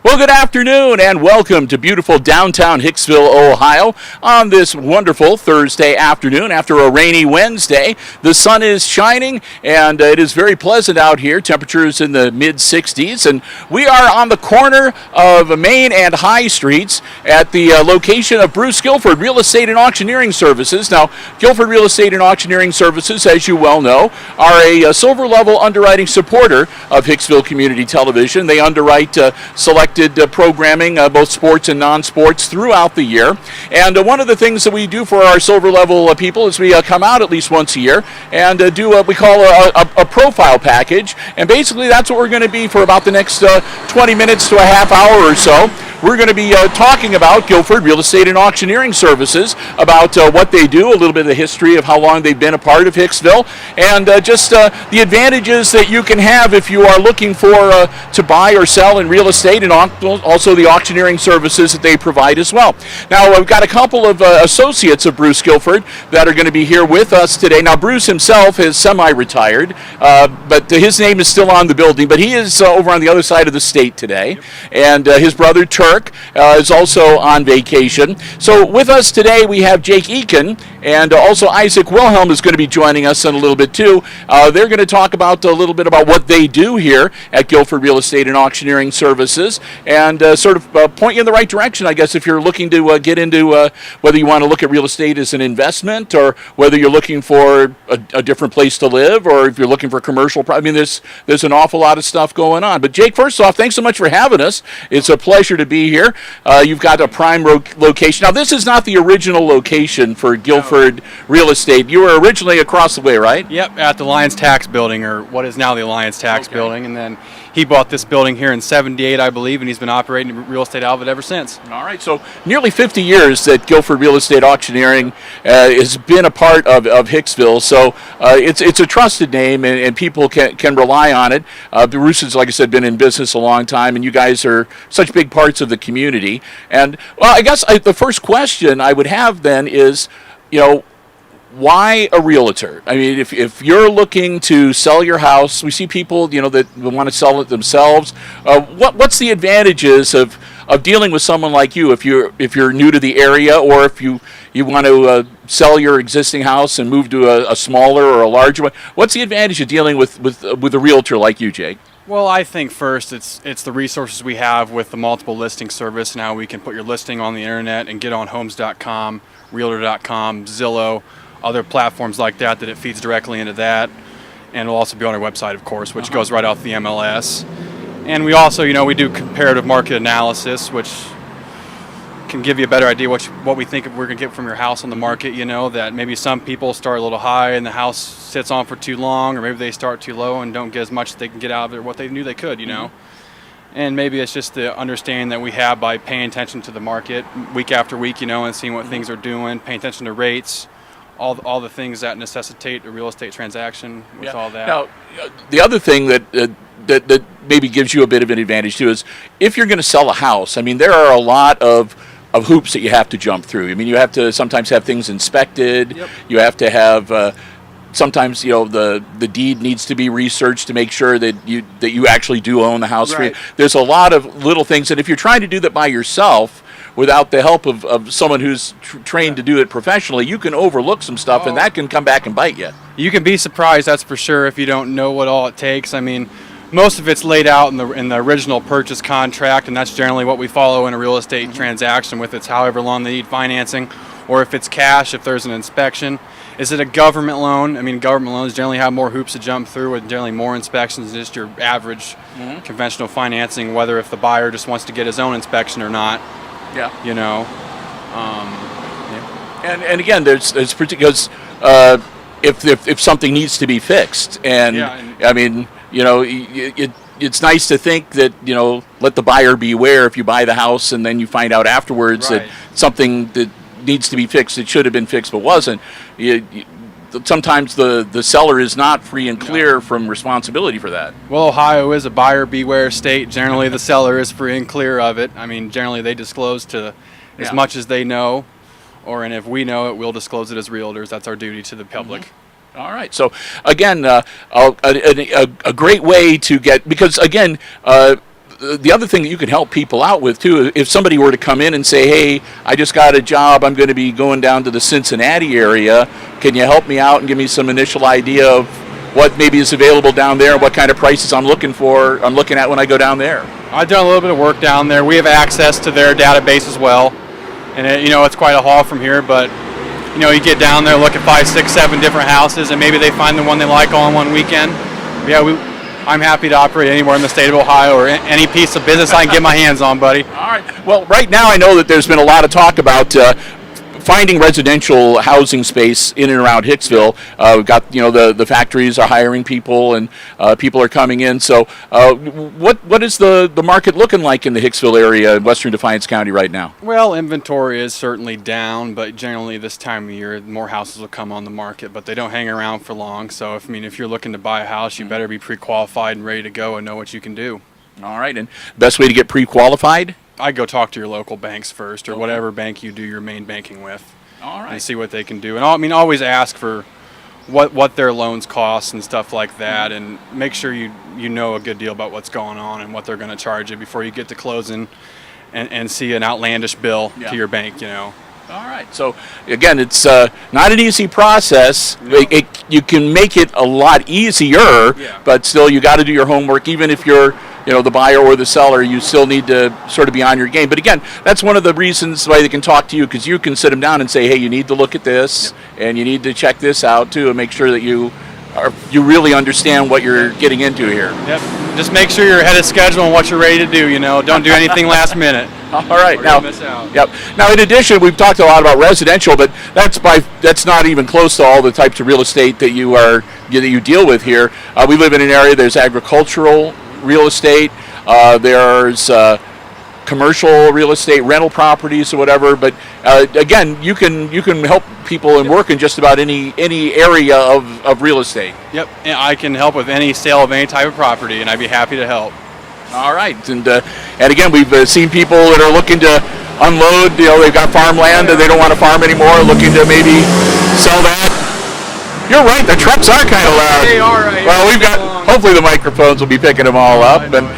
Well, good afternoon and welcome to beautiful downtown Hicksville, Ohio on this wonderful Thursday afternoon after a rainy Wednesday. The sun is shining and it is very pleasant out here. Temperatures in the mid-60s, and we are on the corner of Main and High Streets at the location of Bruce Guilford Real Estate and Auctioneering Services. Now, Guilford Real Estate and Auctioneering Services, as you well know, are a silver level underwriting supporter of Hicksville Community Television. They underwrite selected programming, both sports and non-sports, throughout the year. And one of the things that we do for our silver level people is we come out at least once a year and do what we call a profile package. And basically that's what we're going to be for about the next 20 minutes to a half hour or so. We're going to be talking about Guilford Real Estate and Auctioneering Services, about what they do, a little bit of the history of how long they've been a part of Hicksville, and just the advantages that you can have if you are looking for to buy or sell in real estate, and also the auctioneering services that they provide as well. Now, we've got a couple of associates of Bruce Guilford that are going to be here with us today. Now, Bruce himself is semi-retired, but his name is still on the building, but he is over on the other side of the state today, and his brother Turk is also on vacation. So with us today we have Jake Eakin, and also Isaac Wilhelm is going to be joining us in a little bit too. They're going to talk about a little bit about what they do here at Guilford Real Estate and Auctioneering Services, and sort of point you in the right direction, I guess, if you're looking to get into whether you want to look at real estate as an investment, or whether you're looking for a different place to live, or if you're looking for commercial. I mean, there's an awful lot of stuff going on. But Jake, first off, thanks so much for having us. It's a pleasure to be here. You've got a prime location. Now, this is not the original location for Guilford Real Estate. You were originally across the way, right? Yep, at the Alliance Tax Building, or what is now the Alliance Tax Building, and then he bought this building here in '78, I believe, and he's been operating real estate out of it ever since. All right, so nearly 50 years that Guilford Real Estate Auctioneering has been a part of Hicksville, so it's a trusted name, and people can rely on it. Bruce has, like I said, been in business a long time, and you guys are such big parts of the community. And, well, I guess the first question I would have then is, why a realtor? I mean, if you're looking to sell your house, we see people, that want to sell it themselves. What's the advantages of dealing with someone like you if you're new to the area, or if you want to sell your existing house and move to a smaller or a larger one? What's the advantage of dealing with a realtor like you, Jake? Well, I think first it's the resources we have with the multiple listing service. Now we can put your listing on the internet and get on homes.com, realtor.com, Zillow, other platforms like that it feeds directly into that. And it'll also be on our website, of course, which goes right off the MLS. And we also, we do comparative market analysis, which can give you a better idea what we think we're going to get from your house on the market. That maybe some people start a little high and the house sits on for too long, or maybe they start too low and don't get as much as they can get out of it, what they knew they could, And maybe it's just the understanding that we have by paying attention to the market week after week, and seeing what things are doing, paying attention to rates, all the things that necessitate a real estate transaction with all that. Now, the other thing that maybe gives you a bit of an advantage too is if you're going to sell a house. I mean, there are a lot of hoops that you have to jump through. I mean, you have to sometimes have things inspected. Yep. You have to have sometimes the deed needs to be researched to make sure that you actually do own the house. Right. There's a lot of little things, and if you're trying to do that by yourself without the help of someone who's trained to do it professionally, you can overlook some stuff, and that can come back and bite you. You can be surprised, that's for sure, if you don't know what all it takes. I mean, most of it's laid out in the original purchase contract, and that's generally what we follow in a real estate transaction, with it's however long they need financing, or if it's cash, if there's an inspection. Is it a government loan? I mean, government loans generally have more hoops to jump through, and generally more inspections than just your average conventional financing, whether if the buyer just wants to get his own inspection or not. Yeah. Yeah. And again, there's because if something needs to be fixed, and I mean, it's nice to think that let the buyer beware if you buy the house and then you find out afterwards that something that needs to be fixed, it should have been fixed but wasn't. Sometimes the seller is not free and clear from responsibility for that. Well, Ohio is a buyer beware state. Generally, the seller is free and clear of it. I mean, generally they disclose to as much as they know, and if we know it, we'll disclose it as realtors. That's our duty to the public. All right. So again, a great way to get, because again, the other thing that you can help people out with too, if somebody were to come in and say, hey, I just got a job, I'm going to be going down to the Cincinnati area, can you help me out and give me some initial idea of what maybe is available down there, what kind of prices I'm looking at when I go down there? I've done a little bit of work down there. We have access to their database as well, and it's quite a haul from here, but you get down there, look at 5, 6, 7 different houses, and maybe they find the one they like all in one weekend. I'm happy to operate anywhere in the state of Ohio or any piece of business I can get my hands on, buddy. All right. Well, right now I know that there's been a lot of talk about finding residential housing space in and around Hicksville. We've got, the factories are hiring people and people are coming in. So what is the market looking like in the Hicksville area in Western Defiance County right now? Well, inventory is certainly down, but generally this time of year, more houses will come on the market, but they don't hang around for long. So, if you're looking to buy a house, you better be pre-qualified and ready to go and know what you can do. All right. And best way to get pre-qualified? I'd go talk to your local banks first, or whatever bank you do your main banking with. All right. And see what they can do. And always ask for what their loans cost and stuff like that, and make sure you know a good deal about what's going on and what they're going to charge you before you get to closing and see an outlandish bill to your bank. All right. So again, it's not an easy process. No. You can make it a lot easier, but still you got to do your homework. Even if you're the buyer or the seller, you still need to sort of be on your game. But again, that's one of the reasons why they can talk to you, because you can sit them down and say, hey, you need to look at this, and you need to check this out too, and make sure that you really understand what you're getting into here. Yep. Just make sure you're ahead of schedule and what you're ready to do. Don't do anything last minute. All right. Now, miss out. Yep. Now, in addition, we've talked a lot about residential, but that's not even close to all the types of real estate that you deal with here. We live in an area. There's agricultural real estate. There's commercial real estate, rental properties, or whatever. But again, you can help people and work in just about any area of real estate. Yep. And I can help with any sale of any type of property, and I'd be happy to help. All right, and again, we've seen people that are looking to unload. They've got farmland and they don't want to farm anymore, looking to maybe sell that. You're right. The trucks are kind of loud. They are. Right. Well, we've got. Hopefully, the microphones will be picking them all up. And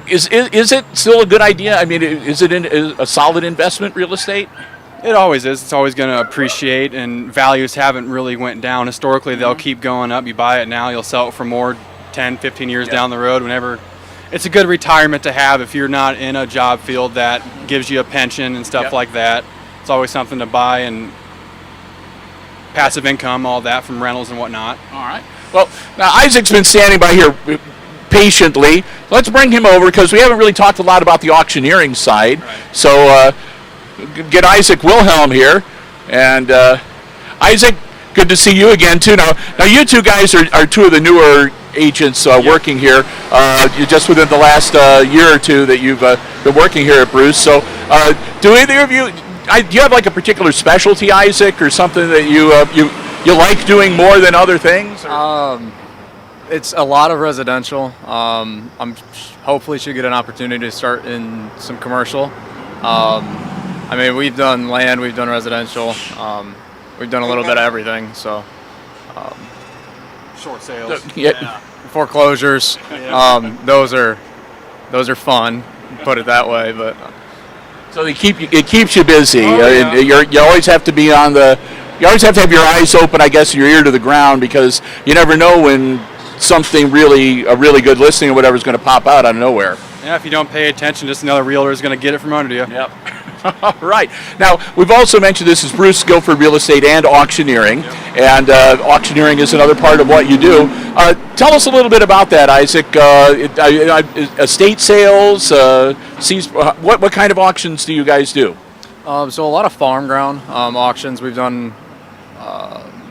Is it still a good idea? I mean, is it a solid investment, real estate? It always is. It's always going to appreciate, and values haven't really went down. Historically, they'll keep going up. You buy it now, you'll sell it for more 10, 15 years down the road. Whenever it's a good retirement to have if you're not in a job field that gives you a pension and stuff like that. It's always something to buy, and passive income, all that from rentals and whatnot. All right. Well, now Isaac's been standing by here patiently. Let's bring him over, because we haven't really talked a lot about the auctioneering side. Right. So get Isaac Wilhelm here. And Isaac, good to see you again too. Now you two guys are two of the newer agents working here, just within the last year or two that you've been working here at Bruce. So do either of you, do you have like a particular specialty, Isaac, or something that you like doing more than other things? It's a lot of residential. I'm hopefully should get an opportunity to start in some commercial. We've done land, we've done residential, we've done a little bit of everything. So short sales, foreclosures, those are fun, put it that way. But so it keeps you busy. Oh, You always have to be you always have to have your eyes open, I guess, your ear to the ground, because you never know when a really good listing or whatever is going to pop out of nowhere. Yeah, if you don't pay attention, just another realtor is going to get it from under you. Yep. All right. Now, we've also mentioned this is Bruce Guilford Real Estate and Auctioneering, and auctioneering is another part of what you do. Tell us a little bit about that, Isaac. Estate sales, what kind of auctions do you guys do? So a lot of farm ground auctions. We've done,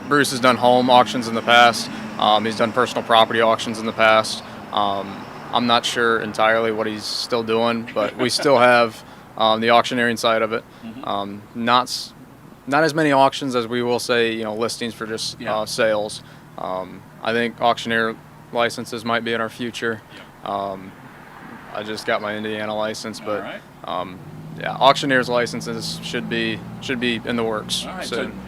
Bruce has done home auctions in the past. He's done personal property auctions in the past. I'm not sure entirely what he's still doing, but we still have the auctioneering side of it. Not as many auctions as we will say, listings for just sales. I think auctioneer licenses might be in our future. I just got my Indiana license, but auctioneer's licenses should be in the works soon.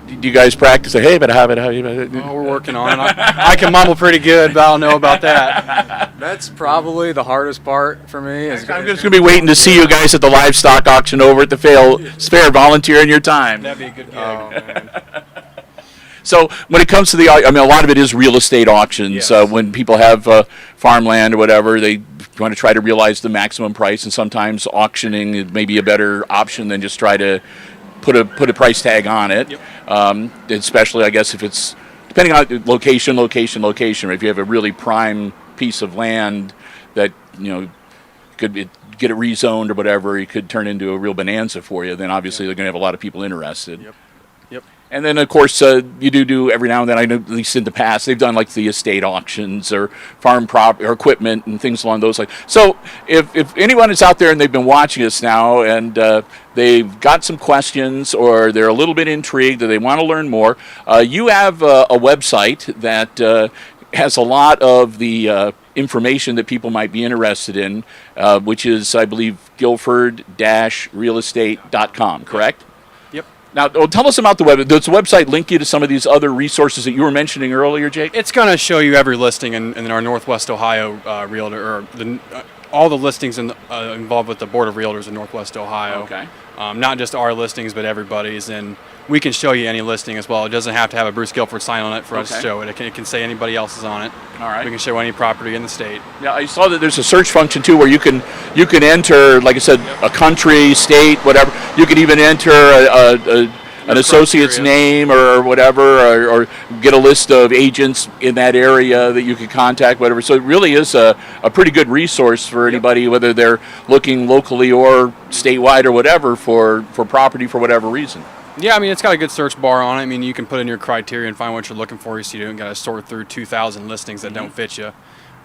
Do you guys practice? Hey, but have it. Oh, we're working on it. I can mumble pretty good, but I don't know about that. That's probably the hardest part for me. I'm just going to be waiting to see you guys at the livestock auction over at the fair, volunteering your time. That'd be a good gig. Oh, man. So when it comes to a lot of it is real estate auctions. Yes. When people have farmland or whatever, they want to try to realize the maximum price, and sometimes auctioning may be a better option than just try to put a price tag on it. Yep. Especially, I guess, if it's depending on location. If you have a really prime piece of land that could get it rezoned or whatever, it could turn into a real bonanza for you. Then obviously they're going to have a lot of people interested. Yep. And then, of course, you do every now and then, I know at least in the past, they've done like the estate auctions or farm or equipment and things along those lines. So if anyone is out there and they've been watching us now and they've got some questions or they're a little bit intrigued or they want to learn more, you have a website that has a lot of the information that people might be interested in, which is, I believe, Guilford-realestate.com, correct? Now, tell us about the web. Does the website link you to some of these other resources that you were mentioning earlier, Jake? It's going to show you every listing in our Northwest Ohio realtor, or all the listings involved with the Board of Realtors in Northwest Ohio. Okay. Not just our listings, but everybody's. And we can show you any listing as well. It doesn't have to have a Bruce Guilford sign on it for us to show it. It can say anybody else's on it. All right. We can show any property in the state. Yeah, I saw that there's a search function too, where you can enter, like I said, a country, state, whatever. You can even enter an associate's name or whatever, or get a list of agents in that area that you could contact, whatever. So it really is a pretty good resource for anybody, whether they're looking locally or statewide or whatever for property for whatever reason. Yeah, I mean, it's got a good search bar on it. I mean, you can put in your criteria and find what you're looking for, so you don't got to sort through 2,000 listings that don't fit you.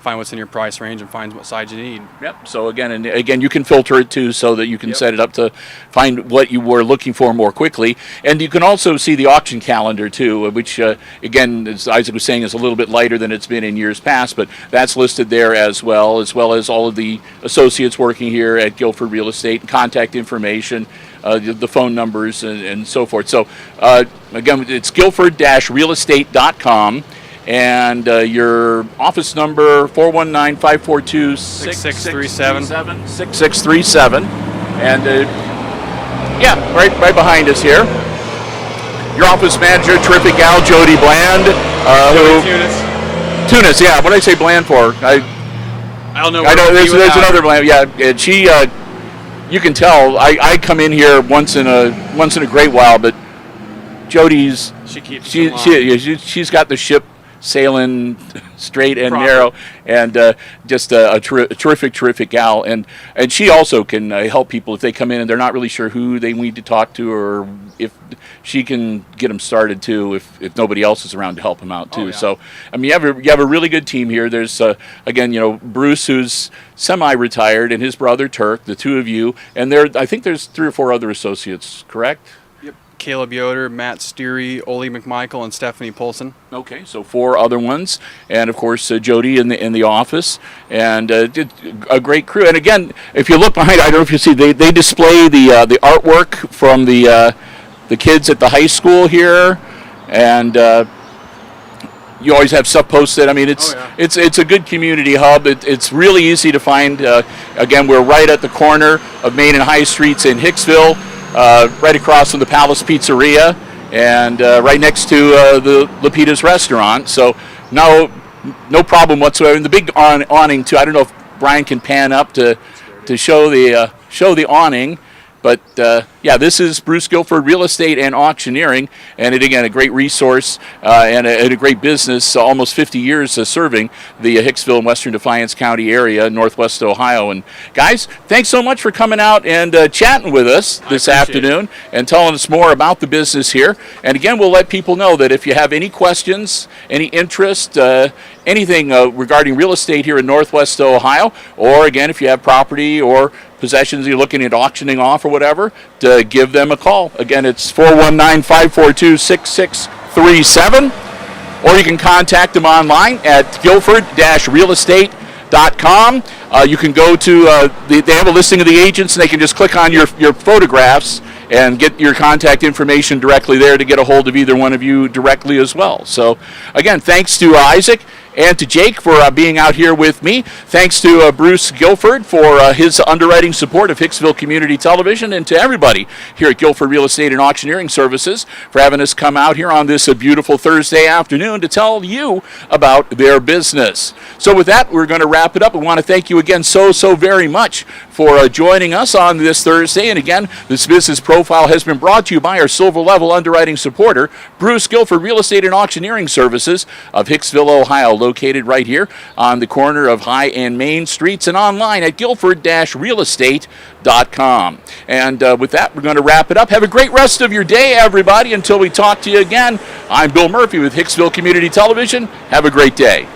Find what's in your price range and find what size you need. Yep. So again, you can filter it too, so that you can set it up to find what you were looking for more quickly. And you can also see the auction calendar too, which again, as Isaac was saying, is a little bit lighter than it's been in years past, but that's listed there as well as all of the associates working here at Guilford Real Estate, contact information, the phone numbers, and so forth. So again, it's Guilford-realestate.com. And your office number, 419-542-6637. 6637. And right behind us here. Your office manager, terrific gal, Jody Bland. Tunis, yeah. What did I say Bland for? I don't know. I know there's another Bland. Yeah, and she, you can tell. I come in here once in a great while, but Jody's she's got the ship sailing straight and narrow, and just a terrific gal, and she also can help people if they come in and they're not really sure who they need to talk to, or if she can get them started too if nobody else is around to help them out too. So I mean, you have a really good team here. There's again, Bruce, who's semi-retired, and his brother Turk, the two of you, and I think there's 3 or 4 other associates, correct? Caleb Yoder, Matt Steary, Ole McMichael, and Stephanie Polson. Okay, so 4 other ones, and of course Jody in the office, and did a great crew. And again, if you look behind, I don't know if you see, they display the artwork from the kids at the high school here, and you always have stuff posted. I mean, it's a good community hub. It's really easy to find. Again, we're right at the corner of Main and High Streets in Hicksville. Right across from the Palace Pizzeria, and right next to the Lapita's restaurant. So no problem whatsoever. And the big awning too. I don't know if Brian can pan up to show the awning. But this is Bruce Guilford Real Estate and Auctioneering, and again, a great resource and a great business. Almost 50 years serving the Hicksville and Western Defiance County area, Northwest Ohio. And guys, thanks so much for coming out and chatting with us this afternoon and telling us more about the business here. And again, we'll let people know that if you have any questions, any interest, anything regarding real estate here in Northwest Ohio, or again, if you have property or possessions you're looking at auctioning off or whatever, to give them a call. Again, it's 419-542-6637, or you can contact them online at Guilford-realestate.com. You can go to, they have a listing of the agents, and they can just click on your photographs, and get your contact information directly there to get a hold of either one of you directly as well. So, again, thanks to Isaac and to Jake for being out here with me. Thanks to Bruce Guilford for his underwriting support of Hicksville Community Television, and to everybody here at Guilford Real Estate and Auctioneering Services for having us come out here on this beautiful Thursday afternoon to tell you about their business. So with that, we're going to wrap it up. We want to thank you again so very much for joining us on this Thursday. And again, this business profile has been brought to you by our silver level underwriting supporter, Bruce Guilford Real Estate and Auctioneering Services of Hicksville, Ohio, located right here on the corner of High and Main Streets, and online at guilford-realestate.com. And with that, we're going to wrap it up. Have a great rest of your day, everybody. Until we talk to you again, I'm Bill Murphy with Hicksville Community Television. Have a great day.